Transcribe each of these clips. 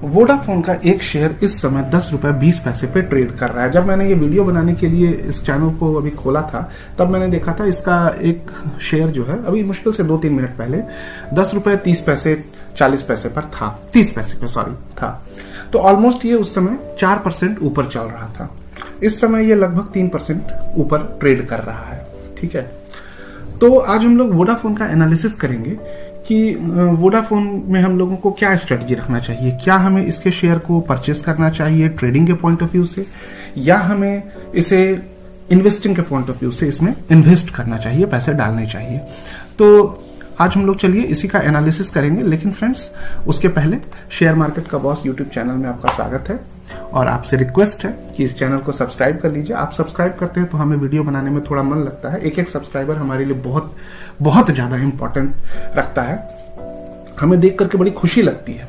Vodafone का एक share इस समय 10 रुपए 20 पैसे पे ट्रेड कर रहा है। जब मैंने ये वीडियो बनाने के लिए इस चैनल को अभी खोला था तब मैंने देखा था इसका एक शेयर जो है अभी मुश्किल से 2-3 मिनट पहले 10 रुपए 30 पैसे 40 पैसे पर था, 30 पैसे पे सॉरी था। तो ऑलमोस्ट ये उस समय 4% ऊपर चल रहा था। इस समय ये लगभग 3% ऊपर ट्रेड कर रहा है। ठीक है, तो आज हम लोग वोडाफोन का एनालिसिस करेंगे कि वोडाफोन में हम लोगों को क्या स्ट्रेटजी रखना चाहिए। क्या हमें इसके शेयर को परचेस करना चाहिए ट्रेडिंग के पॉइंट ऑफ व्यू से, या हमें इसे इन्वेस्टिंग के पॉइंट ऑफ व्यू से इसमें इन्वेस्ट करना चाहिए, पैसे डालने चाहिए। तो आज हम लोग चलिए इसी का एनालिसिस करेंगे। लेकिन फ्रेंड्स, उसके पहले शेयर मार्केट का बॉस यूट्यूब चैनल में आपका स्वागत है और आपसे रिक्वेस्ट है कि इस चैनल को सब्सक्राइब कर लीजिए। आप सब्सक्राइब करते हैं तो हमें वीडियो बनाने में थोड़ा मन लगता है। एक सब्सक्राइबर हमारे लिए बहुत बहुत ज्यादा इंपॉर्टेंट रखता है, हमें देख करके बड़ी खुशी लगती है।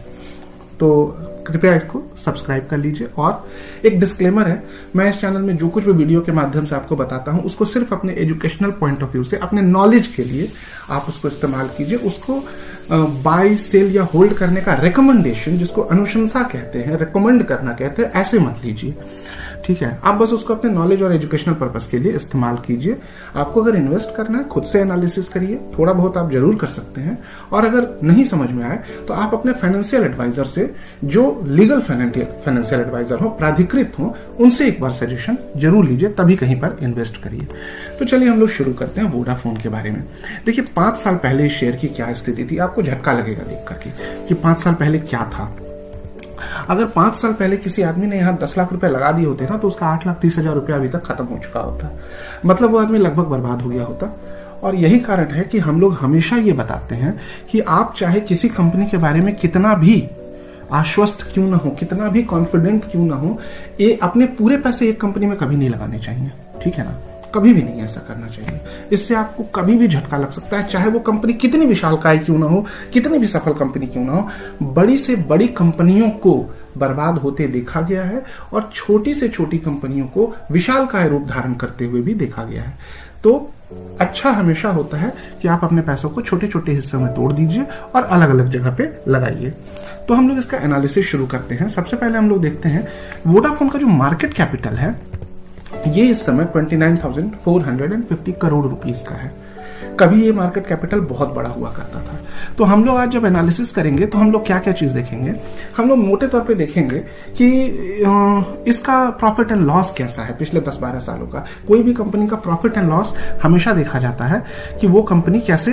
तो कृपया इसको सब्सक्राइब कर लीजिए। और एक डिस्क्लेमर है, मैं इस चैनल में जो कुछ भी वीडियो के माध्यम से आपको बताता हूं उसको सिर्फ अपने एजुकेशनल पॉइंट ऑफ व्यू से, अपने नॉलेज के लिए आप उसको इस्तेमाल कीजिए। उसको बाय सेल या होल्ड करने का रिकमेंडेशन, जिसको अनुशंसा कहते हैं, रिकमेंड करना कहते हैं, ऐसे मत लीजिए। ठीक है, आप बस उसको अपने नॉलेज और एजुकेशनल पर्पस के लिए इस्तेमाल कीजिए। आपको अगर इन्वेस्ट करना है खुद से एनालिसिस करिए, थोड़ा बहुत आप जरूर कर सकते हैं। और अगर नहीं समझ में आए तो आप अपने फाइनेंशियल एडवाइजर से, जो लीगल फाइनेंशियल एडवाइजर हो, प्राधिकृत हो, उनसे एक बार सजेशन जरूर लीजिए, तभी कहीं पर इन्वेस्ट करिए। तो चलिए हम लोग शुरू करते हैं वोडाफोन के बारे में। देखिए 5 साल पहले इस शेयर की क्या स्थिति थी, आपको झटका लगेगा देख करके कि 5 साल पहले क्या था। अगर 5 साल पहले किसी आदमी ने यहाँ 10 लाख रुपए लगा दिए होते ना तो उसका 8,30,000 रुपया अभी तक खत्म हो चुका होता। मतलब वो आदमी लगभग बर्बाद हो गया होता। और यही कारण है कि हम लोग हमेशा ये बताते हैं कि आप चाहे किसी कंपनी के बारे में कितना भी आश्वस्त क्यों ना हो, कितना भी कॉन्फिडेंट क्यों ना हो, ये अपने पूरे पैसे एक कंपनी में कभी नहीं लगाने चाहिए। ठीक है ना, कभी भी नहीं ऐसा करना चाहिए। इससे आपको कभी भी झटका लग सकता है, चाहे वो कंपनी कितनी विशालकाय क्यों ना हो, कितनी भी सफल कंपनी क्यों ना हो। बड़ी से बड़ी कंपनियों को बर्बाद होते देखा गया है और छोटी से छोटी कंपनियों को विशालकाय रूप धारण करते हुए भी देखा गया है। तो अच्छा हमेशा होता है कि आप अपने पैसों को छोटे छोटे हिस्सों में तोड़ दीजिए और अलग अलग जगह पे लगाइए। तो हम लोग इसका एनालिसिस शुरू करते हैं। सबसे पहले हम लोग देखते हैं वोडाफोन का जो मार्केट कैपिटल है, ये इस समय 29,450 करोड़ रुपीस का है। कभी ये मार्केट कैपिटल बहुत बड़ा हुआ करता था। तो हम लोग आज जब एनालिसिस करेंगे तो हम लोग क्या क्या चीज देखेंगे। हम लोग मोटे तौर पे देखेंगे कि इसका प्रॉफिट एंड लॉस कैसा है पिछले 10-12 सालों का। कोई भी कंपनी का प्रॉफिट एंड लॉस हमेशा देखा जाता है कि वो कंपनी कैसे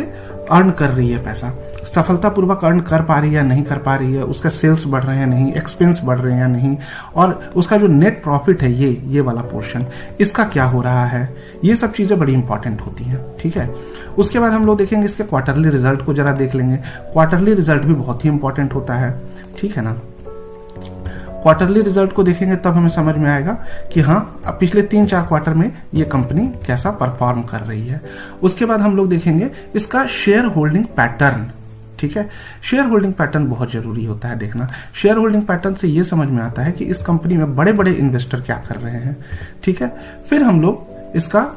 अर्न कर रही है पैसा, सफलतापूर्वक अर्न कर पा रही है या नहीं कर पा रही है, उसका सेल्स बढ़ रहे हैं नहीं, एक्सपेंस बढ़ रहे हैं या नहीं, और उसका जो नेट प्रॉफिट है ये वाला पोर्शन, इसका क्या हो रहा है। ये सब चीजें बड़ी इंपॉर्टेंट होती हैं। ठीक है, उसके बाद हम लोग देखेंगे इसके क्वार्टरली रिजल्ट को जरा देख लेंगे। क्वार्टरली रिजल्ट भी बहुत ही इंपॉर्टेंट होता है। ठीक है ना, क्वार्टरली रिजल्ट को देखेंगे तब हमें समझ में आएगा कि हाँ अब पिछले 3-4 क्वार्टर में ये कंपनी कैसा परफॉर्म कर रही है। उसके बाद हम लोग देखेंगे इसका शेयर होल्डिंग पैटर्न। ठीक है, शेयर होल्डिंग पैटर्न बहुत जरूरी होता है देखना। शेयर होल्डिंग पैटर्न से ये समझ में आता है कि इस कंपनी में बड़े बड़े इन्वेस्टर क्या कर रहे हैं। ठीक है, फिर हम लोग इसका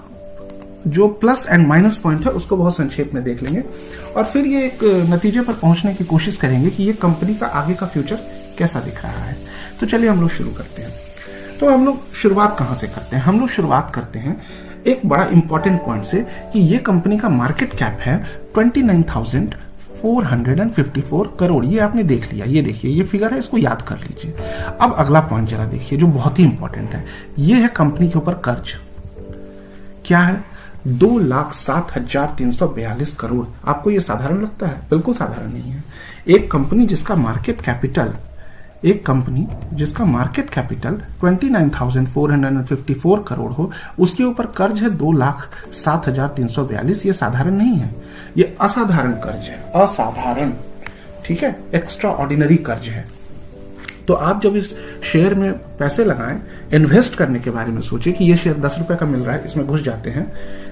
जो प्लस एंड माइनस पॉइंट है उसको बहुत संक्षेप में देख लेंगे और फिर ये एक नतीजे पर पहुंचने की कोशिश करेंगे कि ये कंपनी का आगे का फ्यूचर कैसा दिख रहा है। तो चलिए हम लोग शुरू करते हैं। तो हम लोग शुरुआत कहां से करते हैं? हम लोग शुरुआत करते हैं एक बड़ा इंपॉर्टेंट पॉइंट से कि ये कंपनी का मार्केट कैप है 29,454 करोड़। ये आपने देख लिया, ये देखिए ये फिगर है, इसको याद कर लीजिए। अब अगला पॉइंट जरा देखिए जो बहुत ही इंपॉर्टेंट है। ये है कंपनी के ऊपर कर्ज। क्या है? 2,07,342 करोड़। आपको ये साधारण लगता है? बिल्कुल साधारण नहीं है। एक कंपनी जिसका मार्केट कैपिटल 29,454 करोड़ हो, उसके ऊपर कर्ज है 2,07,342। ये साधारण नहीं है, ये असाधारण कर्ज है, असाधारण। ठीक है, एक्स्ट्रा ऑर्डिनरी कर्ज है। तो आप जब इस शेयर में पैसे लगाएं, इन्वेस्ट करने के बारे में सोचिए कि ये शेयर 10 रुपए का मिल रहा है, इसमें घुस जाते हैं,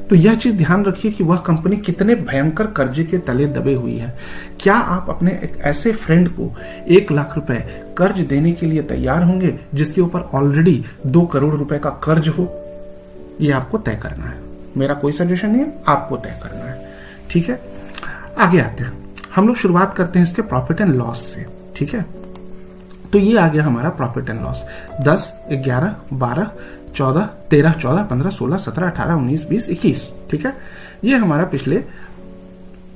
तो यह चीज ध्यान रखिए कि वह कंपनी कितने भयंकर कर्जे के तले दबे हुई है। क्या आप अपने एक ऐसे फ्रेंड को 1 लाख रुपए कर्ज देने के लिए तैयार होंगे जिसके ऊपर ऑलरेडी 2 करोड़ रुपए का कर्ज हो? ये आपको तय करना है, मेरा कोई सजेशन नहीं है, आपको तय करना है। ठीक है, आगे आते हैं। हम लोग शुरुआत करते हैं इसके प्रॉफिट एंड लॉस से। ठीक है, तो ये आ गया हमारा प्रॉफिट एंड लॉस। 10, 11, 12, 14, 13, 14, 15, 16, 17, 18, 19, 20, 21। ठीक है, ये हमारा पिछले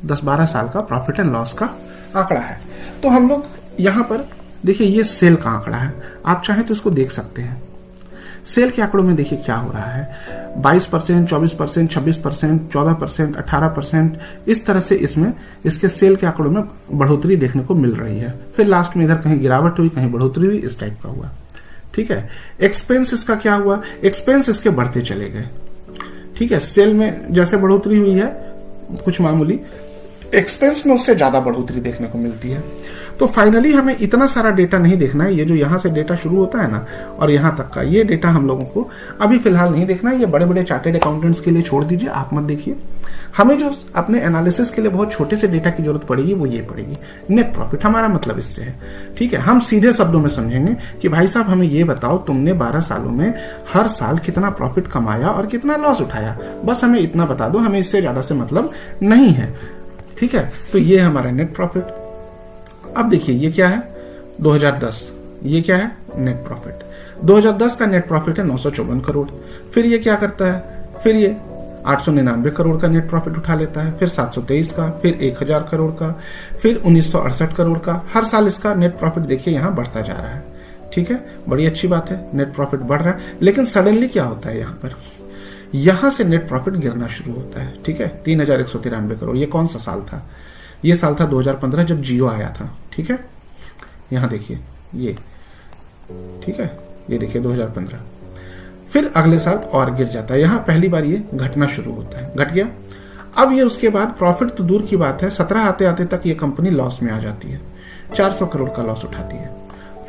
10-12 साल का प्रॉफिट एंड लॉस का आंकड़ा है। तो हम लोग यहां पर देखिए, ये सेल का आंकड़ा है, आप चाहें तो इसको देख सकते हैं। सेल के आंकड़ों में देखिए क्या हो रहा है, 22%, 24%, 26%, 14%, 18%, इस तरह से इसमें इसके सेल के आंकड़ों में बढ़ोतरी देखने को मिल रही है। फिर लास्ट में इधर कहीं गिरावट हुई, कहीं बढ़ोतरी हुई, इस टाइप का हुआ। ठीक है, एक्सपेंस इसका क्या हुआ, एक्सपेंस इसके बढ़ते चले गए। ठीक है, सेल में जैसे बढ़ोतरी हुई है कुछ मामूली, एक्सपेंस में उससे ज्यादा बढ़ोतरी देखने को मिलती है। तो फाइनली हमें इतना सारा डेटा नहीं देखना है, ये जो यहां से डेटा शुरू होता है ना और यहां तक का, ये डेटा हम लोगों को अभी फिलहाल नहीं देखना है। ये बड़े बड़े चार्टेड अकाउंटेंट्स के लिए छोड़ दीजिए, आप मत देखिए। हमें जो अपने एनालिसिस के लिए बहुत छोटे से डेटा की जरूरत पड़ेगी वो ये पड़ेगी, नेट प्रॉफिट। हमारा मतलब इससे है, ठीक है, हम सीधे शब्दों में समझेंगे कि भाई साहब हमें ये बताओ तुमने 12 सालों में हर साल कितना प्रॉफिट कमाया और कितना लॉस उठाया, बस हमें इतना बता दो, हमें इससे ज्यादा से मतलब नहीं है। ठीक है, तो ये हमारा नेट प्रॉफिट। अब देखिए ये क्या है, 2010, ये क्या है, नेट प्रॉफिट। 2010 का नेट प्रॉफिट है 954 करोड़। फिर ये क्या करता है, फिर ये 899 करोड़ का नेट प्रॉफिट उठा लेता है, फिर 723 का, फिर 1000 करोड़ का, फिर 1968 करोड़ का। हर साल इसका नेट प्रॉफिट देखिए यहाँ बढ़ता जा रहा है। ठीक है, बड़ी अच्छी बात है, नेट प्रॉफिट बढ़ रहा है। लेकिन सडनली क्या होता है, यहाँ पर यहां से नेट प्रॉफिट गिरना शुरू होता है। ठीक है, 3193 करोड़। ये कौन सा साल था, ये साल था 2015 जब जियो आया था। ठीक है, यहां देखिए ये, ठीक है, ये देखिए 2015। फिर अगले साल और गिर जाता है, यहां पहली बार ये घटना शुरू होता है, घट गया। अब ये उसके बाद प्रॉफिट तो दूर की बात है, 17 आते आते तक ये कंपनी लॉस में आ जाती है, 400 करोड़ का लॉस उठाती है।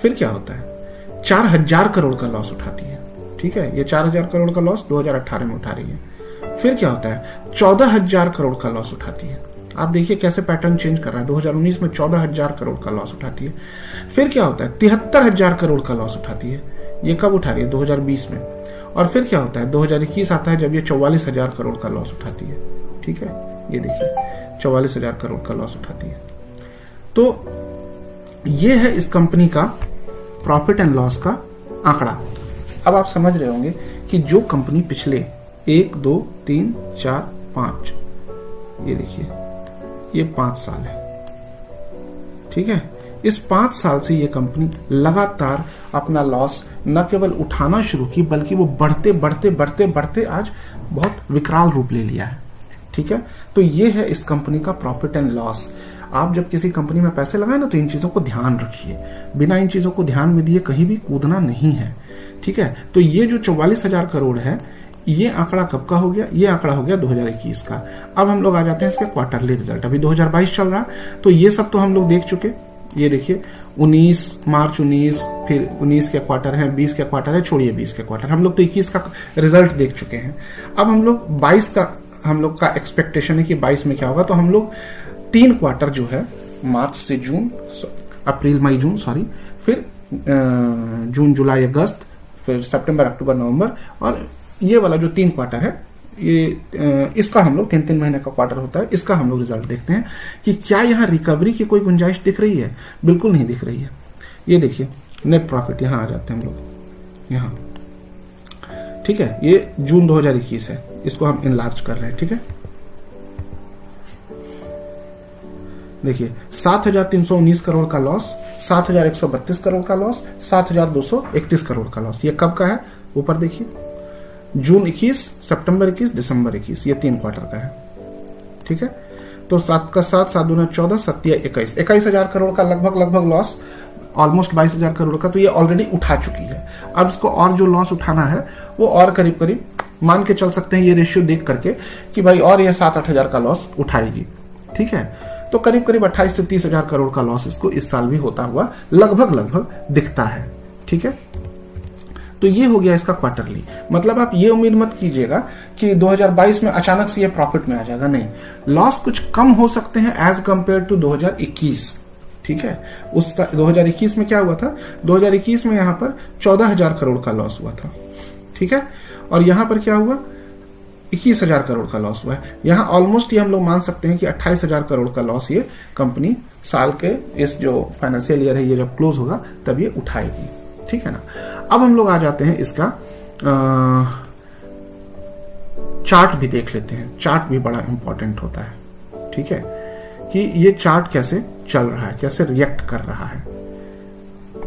फिर क्या होता है, 4000 करोड़ का लॉस उठाती है। ठीक है, ये 4000 करोड़ का लॉस 2018 में उठा रही है। फिर क्या होता है, 14000 करोड़ का लॉस उठाती है। आप देखिए कैसे पैटर्न चेंज कर रहा है, 2019 में 14000 करोड़ का लॉस उठाती है। फिर क्या होता है, 73000 करोड़ का लॉस उठाती है। ये कब उठा रही है, 2020 में। और फिर क्या होता है, 2021 आता है जब ये 44000 करोड़ का लॉस उठाती है। ठीक है, ये देखिए 44000 करोड़ का लॉस उठाती है। तो ये है इस कंपनी का प्रॉफिट एंड लॉस का आंकड़ा। अब आप समझ रहे होंगे कि जो कंपनी पिछले 1, 2, 3, 4, 5, ये देखिए ये 5 साल है। ठीक है, इस 5 साल से ये कंपनी लगातार अपना लॉस न केवल उठाना शुरू की बल्कि वो बढ़ते बढ़ते बढ़ते बढ़ते आज बहुत विकराल रूप ले लिया है। ठीक है, तो ये है इस कंपनी का प्रॉफिट एंड लॉस। आप जब किसी कंपनी में पैसे लगाए ना तो इन चीजों को ध्यान रखिए, बिना इन चीजों को ध्यान में दिए कहीं भी कूदना नहीं है। ठीक है, तो ये जो 44000 करोड़ है, ये आंकड़ा कब का हो गया, ये आंकड़ा हो गया 2021 का। अब हम लोग आ जाते हैं इसके क्वार्टरली रिजल्ट। अभी 2022 चल रहा, तो ये सब तो हम लोग देख चुके। ये देखिए 19 मार्च 19, फिर 19 के क्वार्टर है, 20 के क्वार्टर है, छोड़िए 20 के क्वार्टर, हम लोग तो 21 का रिजल्ट देख चुके हैं। अब हम लोग 22 का, हम लोग का एक्सपेक्टेशन है कि 22 में क्या होगा। तो हम लोग 3 क्वार्टर जो है, मार्च से जून, अप्रैल मई जून सॉरी, फिर जून जुलाई अगस्त, फिर सितंबर अक्टूबर नवंबर, और ये वाला जो 3 क्वार्टर है, ये इसका हम लोग 3-3 महीने का क्वार्टर होता है, इसका हम लोग रिजल्ट देखते हैं कि क्या यहाँ रिकवरी की कोई गुंजाइश दिख रही है। बिल्कुल नहीं दिख रही है। ये देखिए नेट प्रॉफिट, यहाँ आ जाते हैं हम लोग यहाँ। ठीक है, ये जून 2021 है, इसको हम इनलार्ज कर रहे हैं। ठीक है, देखिए 7319 करोड़ का लॉस, 7132 करोड़ का लॉस, 7231 करोड़ का लॉस। ये कब का है, ऊपर देखिए जून 21, सितंबर 21, दिसंबर 21, ये 3 क्वार्टर का है। ठीक है, तो 7 का 7, 7 दूना 14, 7 21, 21000 करोड़ का लगभग लॉस, ऑलमोस्ट 22000 करोड़ का तो ये ऑलरेडी उठा चुकी है। अब इसको और जो लॉस उठाना है वो और करीब मान के चल सकते हैं ये रेशियो देख करके कि भाई और ये 7-8 हजार का लॉस उठाएगी। ठीक है, तो करीब 28 से 30 हजार करोड़ का लॉस इसको इस साल भी होता हुआ लगभग दिखता है। ठीक है, तो ये हो गया इसका क्वार्टरली। मतलब आप ये उम्मीद मत कीजिएगा कि 2022 में अचानक से ये प्रॉफिट में आ जाएगा, नहीं, लॉस कुछ कम हो सकते हैं एज कंपेयर टू 2021। ठीक है, उस 2021 में क्या हुआ था, 2021 में यहां पर 14000 करोड़ का लॉस हुआ था। ठीक है, और यहां पर क्या हुआ, 21,000 करोड़ का लॉस हुआ है। यहाँ ऑलमोस्ट ये हम लोग मान सकते हैं कि 28,000 करोड़ का लॉस ये कंपनी साल के इस जो फाइनेंशियल ईयर है ये जब क्लोज होगा तब ये उठाएगी, ठीक है ना। अब हम लोग आ जाते हैं इसका चार्ट भी देख लेते हैं। चार्ट भी बड़ा इंपॉर्टेंट होता है, ठीक है, कि ये चार्ट कैसे चल रहा है, कैसे रिएक्ट कर रहा है।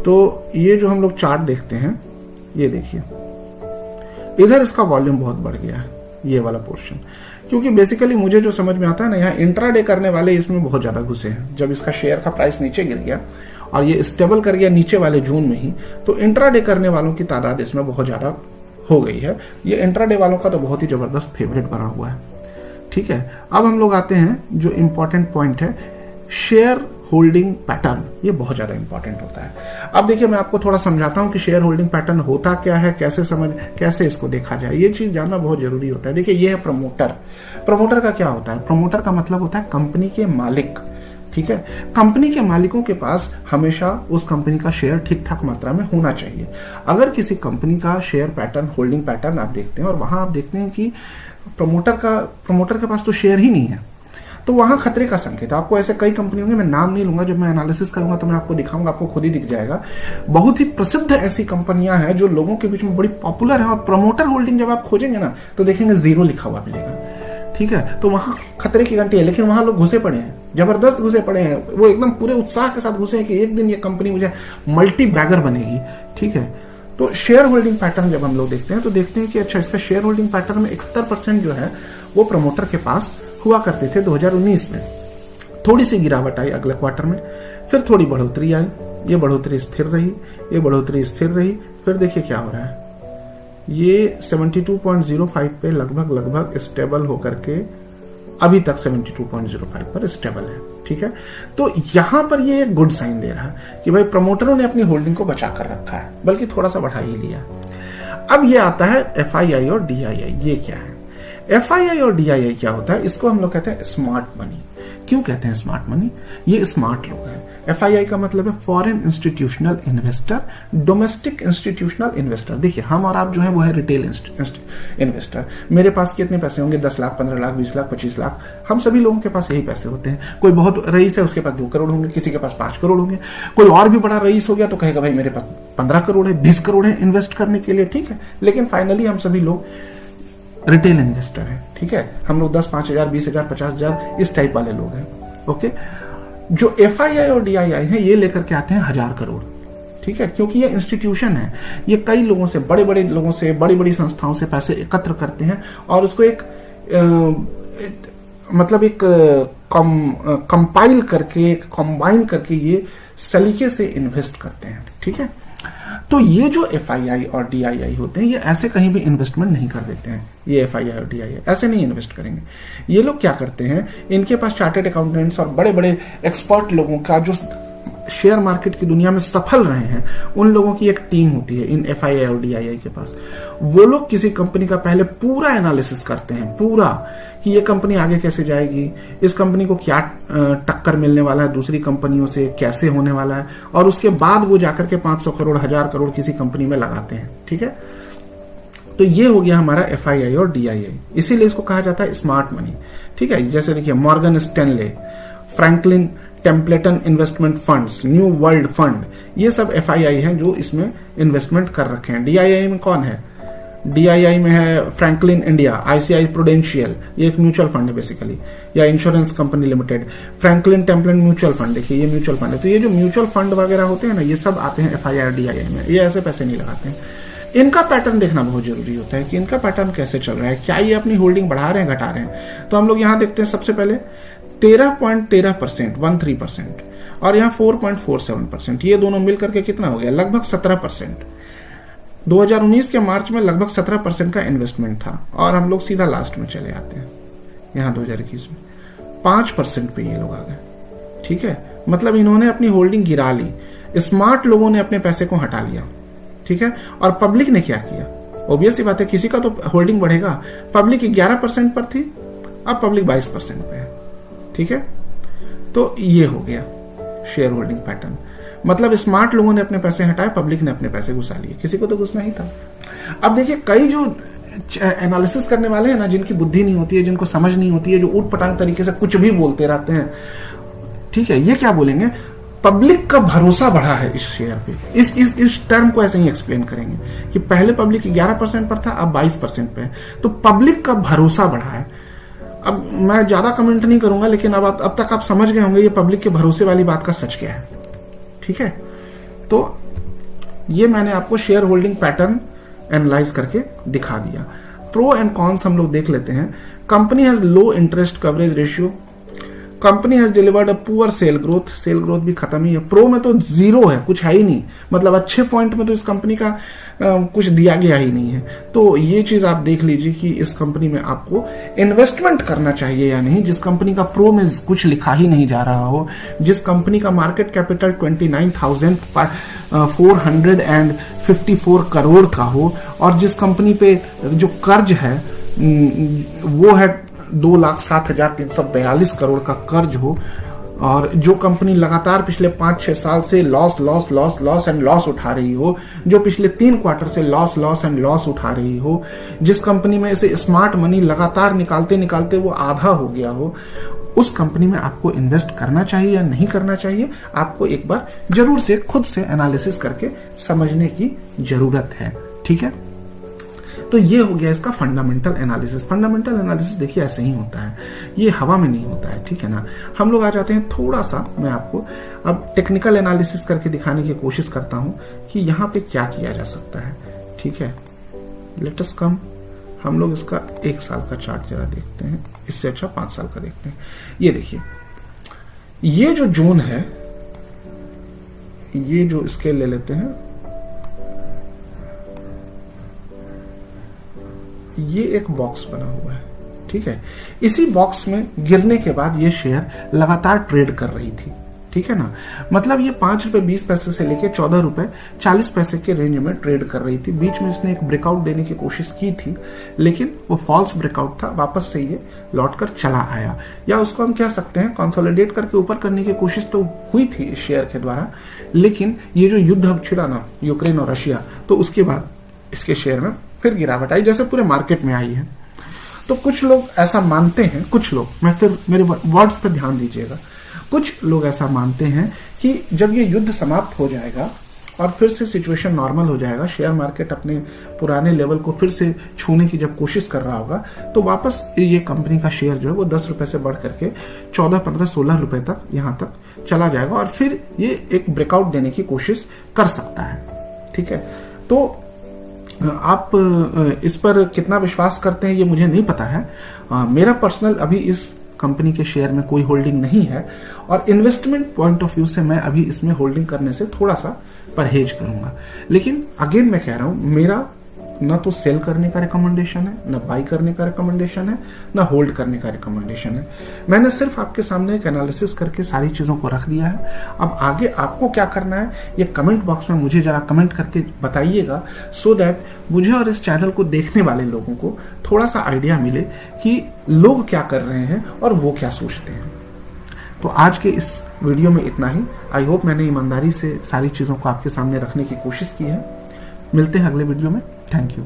तो ये जो हम लोग चार्ट देखते हैं, ये देखिए इधर इसका वॉल्यूम बहुत बढ़ गया है, ये वाला पोर्शन, क्योंकि बेसिकली मुझे जो समझ में आता है ना, यहाँ इंट्राडे करने वाले इसमें बहुत ज्यादा घुसे हैं। जब इसका शेयर का प्राइस नीचे गिर गया और ये स्टेबल कर गया नीचे वाले जून में ही, तो इंट्राडे करने वालों की तादाद इसमें बहुत ज्यादा हो गई है। ये इंट्राडे वालों का तो बहुत ही जबरदस्त फेवरेट बना हुआ है, ठीक है। अब हम लोग आते हैं जो इंपॉर्टेंट पॉइंट है, शेयर होल्डिंग पैटर्न। ये बहुत ज्यादा इंपॉर्टेंट होता है। अब देखिए मैं आपको थोड़ा समझाता हूं कि शेयर होल्डिंग पैटर्न होता क्या है, कैसे इसको देखा जाए। ये चीज जानना बहुत जरूरी होता है। देखिए ये है प्रमोटर। प्रमोटर का क्या होता है? प्रमोटर का मतलब होता है कंपनी के मालिक, ठीक है। कंपनी के मालिकों के पास हमेशा उस कंपनी का शेयर ठीक ठाक मात्रा में होना चाहिए। अगर किसी कंपनी का शेयर पैटर्न, होल्डिंग पैटर्न आप देखते हैं और वहां आप देखते हैं कि प्रमोटर के पास तो शेयर ही नहीं है, तो वहां खतरे का संकेत। आपको ऐसे कई कंपनी होंगे, मैं नाम नहीं लूंगा, जब मैं एनालिसिस करूंगा तो मैं आपको दिखाऊंगा, आपको खुद ही दिख जाएगा। बहुत ही प्रसिद्ध ऐसी कंपनियां हैं जो लोगों के बीच में बड़ी पॉपुलर है, और प्रमोटर होल्डिंग जब आप खोजेंगे ना तो देखेंगे 0 लिखा हुआ मिलेगा, ठीक है। तो वहां खतरे की घंटी है, लेकिन वहां लोग घुसे पड़े हैं, जबरदस्त घुसे पड़े हैं। वो एकदम पूरे उत्साह के साथ घुसे हैं कि एक दिन ये कंपनी मुझे मल्टी बैगर बनेगी, ठीक है। तो शेयर होल्डिंग पैटर्न जब हम लोग देखते हैं तो देखते हैं कि अच्छा, इसका शेयर होल्डिंग पैटर्न में 71% जो है वो प्रमोटर के पास हुआ करते थे 2019 में। थोड़ी सी गिरावट आई अगले क्वार्टर में, फिर थोड़ी बढ़ोतरी आई, ये बढ़ोतरी स्थिर रही, ये बढ़ोतरी स्थिर रही। फिर देखिए क्या हो रहा है, ये 72.05 पे लगभग स्टेबल होकर के अभी तक 72.05 पर स्टेबल है, ठीक है। तो यहां पर ये एक गुड साइन दे रहा है कि भाई प्रमोटरों ने अपनी होल्डिंग को बचा कर रखा है, बल्कि थोड़ा सा बढ़ा ही लिया। अब ये आता है FII और DII। ये क्या है? FII और DII क्या होता है? इसको हम लोग कहते हैं स्मार्ट मनी। क्यों कहते हैं स्मार्ट मनी? ये स्मार्ट लोग हैं। FII का मतलब है foreign institutional investor, domestic institutional investor. देखिए हम और आप जो है वो है रिटेल इन्वेस्टर। मेरे पास कितने पैसे होंगे? 10 लाख, 15 लाख, 20 लाख, 25 लाख। हम सभी लोगों के पास यही पैसे होते हैं। कोई बहुत रईस है, उसके पास 2 करोड़ होंगे, किसी के पास 5 करोड़ होंगे। कोई और भी बड़ा रईस हो गया तो कहेगा भाई मेरे पास 15 करोड़ है, 20 करोड़ है इन्वेस्ट करने के लिए, ठीक है। लेकिन फाइनली हम सभी लोग रिटेल इन्वेस्टर है, ठीक है। हम लोग 10, 5,000, 20,000, 50,000 इस टाइप वाले लोग हैं, ओके। जो FII और DII है ये लेकर के आते हैं 1000 करोड़, ठीक है, क्योंकि ये इंस्टीट्यूशन है। ये कई लोगों से, बड़े बड़े लोगों से, बड़ी बड़ी संस्थाओं से पैसे एकत्र करते हैं और उसको एक मतलब एक कंपाइल करके, कंबाइन करके ये सलीके से इन्वेस्ट करते हैं, ठीक है। तो ये जो FII और DII होते हैं ये ऐसे कहीं भी इन्वेस्टमेंट नहीं कर देते हैं। ये FII और DII ऐसे नहीं इन्वेस्ट करेंगे। ये लोग क्या करते हैं, इनके पास चार्टर्ड अकाउंटेंट्स और बड़े बड़े एक्सपर्ट लोगों का, जो शेयर मार्केट की दुनिया में सफल रहे हैं, उन लोगों की एक टीम होती है इन FII और DII के पास। वो लोग किसी कंपनी का पहले पूरा एनालिसिस करते हैं, पूरा, कि ये कंपनी आगे कैसे जाएगी, इस कंपनी को क्या टक्कर मिलने वाला है दूसरी कंपनियों से, कैसे होने वाला है, और उसके बाद वो जाकर के 500 करोड़, 1000 करोड़ किसी कंपनी में लगाते हैं, ठीक है। तो ये हो गया हमारा FII और DII। इसीलिए इसको कहा जाता है स्मार्ट मनी, ठीक है। जैसे देखिए Morgan Stanley, Franklin Templeton investment funds, new world fund, ये सब FII हैं जो इसमें इन्वेस्टमेंट कर रखे हैं। DII में कौन है? DII में है फ्रैंकलिन इंडिया, ICI प्रूडेंशियल, ये एक म्यूचुअल फंड है बेसिकली, या insurance company limited. Franklin template mutual fund, देखिए ये म्यूचुअल फंड है। तो ये जो म्यूचुअल फंड वगैरह होते हैं ना, ये सब आते हैं FII और DII में। ये ऐसे पैसे नहीं लगाते हैं। इनका पैटर्न देखना बहुत जरूरी होता है कि इनका पैटर्न कैसे चल रहा है, क्या ये अपनी होल्डिंग बढ़ा रहे हैं, घटा रहे हैं। तो हम लोग यहाँ देखते हैं सबसे पहले 13.13%, 13%, और यहाँ 4.47%। ये दोनों मिलकर के कितना हो गया? लगभग 17%। 2019 के मार्च में लगभग 17% का इन्वेस्टमेंट था, और हम लोग सीधा लास्ट में चले आते हैं यहाँ 2021 में 5% पे ये लोग आ गए, ठीक है। मतलब इन्होंने अपनी होल्डिंग गिरा ली। स्मार्ट लोगों ने अपने पैसे को हटा लिया, ठीक है। और पब्लिक ने क्या किया? ऑब्वियस सी बात है, किसी का तो होल्डिंग बढ़ेगा। पब्लिक 11% पर थी, अब पब्लिक 22% पे है, ठीक है। तो ये हो गया शेयर होल्डिंग पैटर्न। मतलब स्मार्ट लोगों ने अपने पैसे हटाए, पब्लिक ने अपने पैसे घुसा लिए, किसी को तो घुसना ही था। अब देखिए कई जो एनालिसिस करने वाले हैं ना, जिनकी बुद्धि नहीं होती है, जिनको समझ नहीं होती है, जो ऊट पटांग तरीके से कुछ भी बोलते रहते हैं, ठीक है, ये क्या बोलेंगे, पब्लिक का भरोसा बढ़ा है इस शेयर पे। इस टर्म को ऐसे ही एक्सप्लेन करेंगे कि पहले पब्लिक 11% पर था, अब 22% पे है, तो पब्लिक का भरोसा बढ़ा है। अब मैं ज्यादा कमेंट नहीं करूंगा, लेकिन अब तक आप समझ गए होंगे ये पब्लिक के भरोसे वाली बात का सच क्या है, ठीक है। तो ये मैंने आपको शेयर होल्डिंग पैटर्न एनालाइज करके दिखा दिया। प्रो एंड कॉन्स हम लोग देख लेते हैं। Company has low interest coverage ratio, company has delivered a poor sale growth भी खत्म ही है। प्रो में तो जीरो है, कुछ है ही नहीं, मतलब अच्छे पॉइंट में तो इस कंपनी का कुछ दिया गया ही नहीं है। तो ये चीज आप देख लीजिए कि इस कंपनी में आपको इन्वेस्टमेंट करना चाहिए या नहीं। जिस कंपनी का प्रो में कुछ लिखा ही नहीं जा रहा हो, जिस कंपनी का मार्केट कैपिटल 29,454 करोड़ का हो, और जिस कंपनी पे जो कर्ज है वो है 2,07,342 करोड़ का कर्ज हो, और जो कंपनी लगातार पिछले 5-6 साल से लॉस एंड लॉस उठा रही हो, जो पिछले 3 क्वार्टर से लॉस एंड लॉस उठा रही हो, जिस कंपनी में से स्मार्ट मनी लगातार निकालते वो आधा हो गया हो, उस कंपनी में आपको इन्वेस्ट करना चाहिए या नहीं करना चाहिए, आपको एक बार जरूर से खुद से एनालिसिस करके समझने की जरूरत है, ठीक है। तो ये हो गया इसका फंडामेंटल एनालिसिस। फंडामेंटल एनालिसिस देखिए ऐसे ही होता है, ये हवा में नहीं होता है, ठीक है ना। हम लोग आ जाते हैं थोड़ा सा, मैं आपको अब टेक्निकल एनालिसिस करके दिखाने की कोशिश करता हूं कि यहाँ पे क्या किया जा सकता है, ठीक है। लेट अस कम, हम लोग इसका 1 साल का चार्ट जरा देखते हैं, इससे अच्छा 5 साल का देखते हैं। ये देखिए, ये जो जोन है, ये जो स्केल ले लेते हैं, ये एक बॉक्स बना हुआ है, ठीक है। इसी बॉक्स में गिरने के बाद ये शेयर लगातार ट्रेड कर रही थी, ठीक है ना। मतलब ये 5 रुपए 20 पैसे से लेके 14 रुपए 40 पैसे के रेंज में ट्रेड कर रही थी। बीच में इसने एक ब्रेकआउट देने की कोशिश की थी, लेकिन वो फॉल्स ब्रेकआउट था, वापस से ये लौट कर चला आया, या उसको हम कह सकते हैं कंसोलिडेट करके ऊपर करने की कोशिश तो हुई थी इस शेयर के द्वारा, लेकिन ये जो युद्ध अब छिड़ा ना यूक्रेन और रशिया, तो उसके बाद इसके शेयर में फिर गिरावट आई, जैसे पूरे मार्केट में आई है। तो कुछ लोग ऐसा मानते हैं, कुछ लोग, मैं फिर मेरे वर्ड्स पर ध्यान दीजिएगा, कुछ लोग ऐसा मानते हैं कि जब ये युद्ध समाप्त हो जाएगा और फिर से सिचुएशन नॉर्मल हो जाएगा, शेयर मार्केट अपने पुराने लेवल को फिर से छूने की जब कोशिश कर रहा होगा, तो वापस ये कंपनी का शेयर जो है वो 10 रुपए से बढ़ करके 14, 15, 16 रुपए तक यहाँ तक चला जाएगा, और फिर ये एक ब्रेकआउट देने की कोशिश कर सकता है, ठीक है। तो आप इस पर कितना विश्वास करते हैं ये मुझे नहीं पता है। मेरा पर्सनल अभी इस कंपनी के शेयर में कोई होल्डिंग नहीं है, और इन्वेस्टमेंट पॉइंट ऑफ व्यू से मैं अभी इसमें होल्डिंग करने से थोड़ा सा परहेज करूंगा। लेकिन अगेन मैं कह रहा हूं, मेरा न तो सेल करने का रिकमेंडेशन है, न बाई करने का रिकमेंडेशन है, न होल्ड करने का रिकमेंडेशन है। मैंने सिर्फ आपके सामने एक एनालिसिस करके सारी चीज़ों को रख दिया है। अब आगे आपको क्या करना है ये कमेंट बॉक्स में मुझे जरा कमेंट करके बताइएगा, सो दैट मुझे और इस चैनल को देखने वाले लोगों को थोड़ा सा आइडिया मिले कि लोग क्या कर रहे हैं और वो क्या सोचते हैं। तो आज के इस वीडियो में इतना ही। आई होप मैंने ईमानदारी से सारी चीज़ों को आपके सामने रखने की कोशिश की है। मिलते हैं अगले वीडियो में। Thank you.